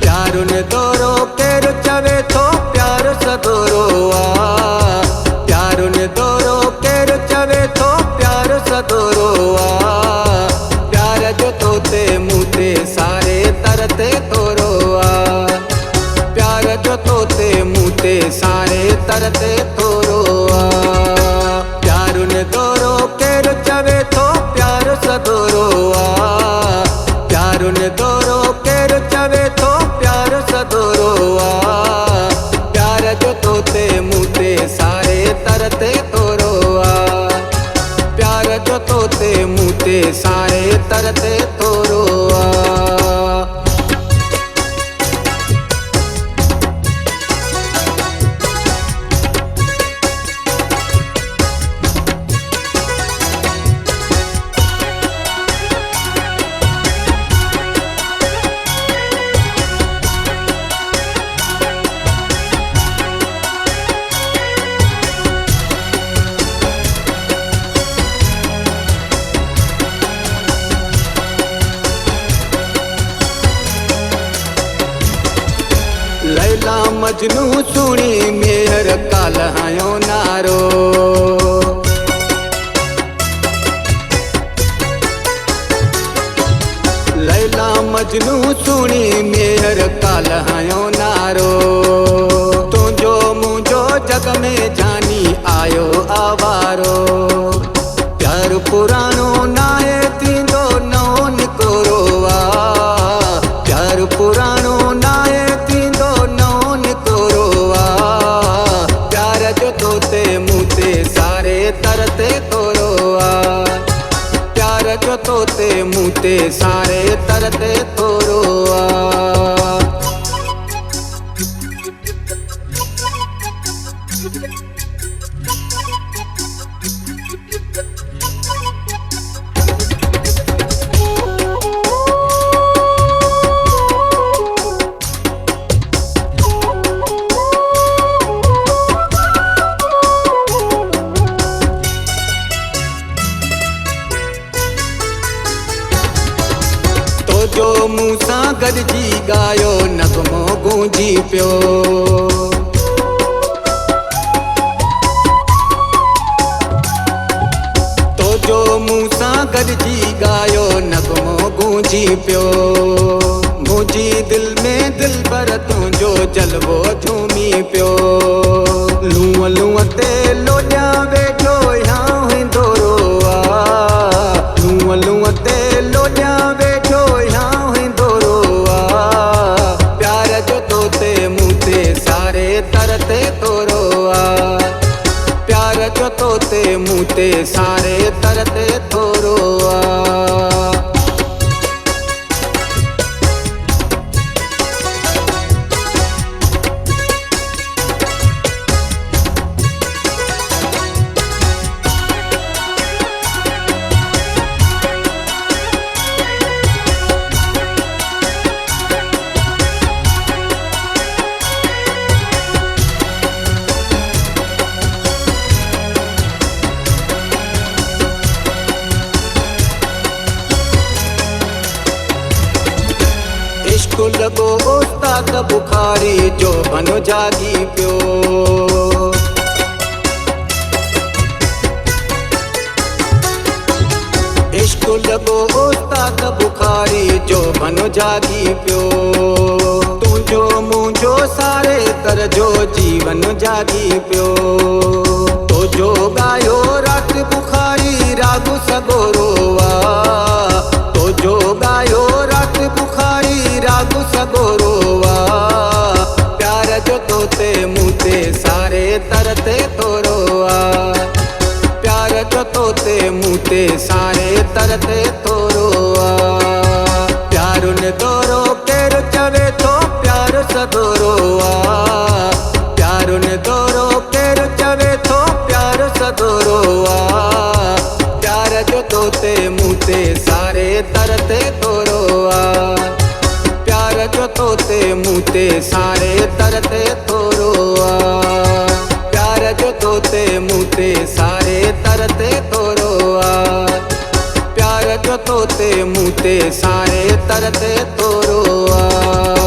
प्यारुन दोरो केर चवे थो प्यार सदोरो आ। प्यारुन दोरो केर चवे थो प्यार सदोरो आ। प्यार जो तोते मुते सारे तरते तोरो आ। प्यार जो तोते मुते सारे तरते तोरो आ। प्यारुन दोरो केर चवे थो प्यार सदोरो आ। प्यारुन दोरो केर चवे थो प्यार सदोरो आ। प्यार जो तोते मुते सारे तरते तोरो आ। प्यार जो तोते मुते सारे तरते तोरो आ। लैला मजनू सुनी मेहर काल्हायो नारो। लैला मजनू सुनी मेहर काल्हायो नारो। तुझो मुझो जग में जानी आयो आवारो। प्यार पुरानो नाए थींदो नओ निकोरो आ। प्यार पुरानो नाए मुते सारे तरते तोरो आ। प्यार जो तोते मुते सारे तरते तोरो आ। जो मूसा गॾिजी गायो नगमो गूंजी पियो। तो जो मूसा गॾिजी गायो नगमो गूंजी पियो। मुंहिंजी दिल में दिल पर तुंहिंजो जलवो झूमी पियो। लूअ लूअ ते लोॼा वेठो या हिंदोरो आ। लूअ लूअ ते लोॼा वेठो सारे तरते तोरो आ। प्यार जो तोते मुते सारे तरते तोरो आ। इश्क लॻो उस्ताद बुखारी जो बनो जागी पियो। इश्क लॻो उस्ताद बुखारी जो बनो जागी पियो। तुंहिंजो मुंहिंजो सारे तर जो जीवन जागी पियो। तो जो गायो रात बुखारी राग सगोरो आ। तो जो गायो रात बुखारी राग सगोरो आ। प्यार जो तोते मुते सारे तरते तोरो आ। प्यार जो तोते मुते सारे तरते तोरो आ। प्यारुन दोरो केर चवे थो प्यार सदोरो आ। प्यारुन दोरो दोरो आ। प्यार जो तोते मूते सारे तरते तोरो आ। प्यार जो तोते मूते सारे तरते तोरो आ। प्यार जो तोते मूते सारे तरते तोरो आ। प्यार जो तोते मूते सारे तरते तोरो आ।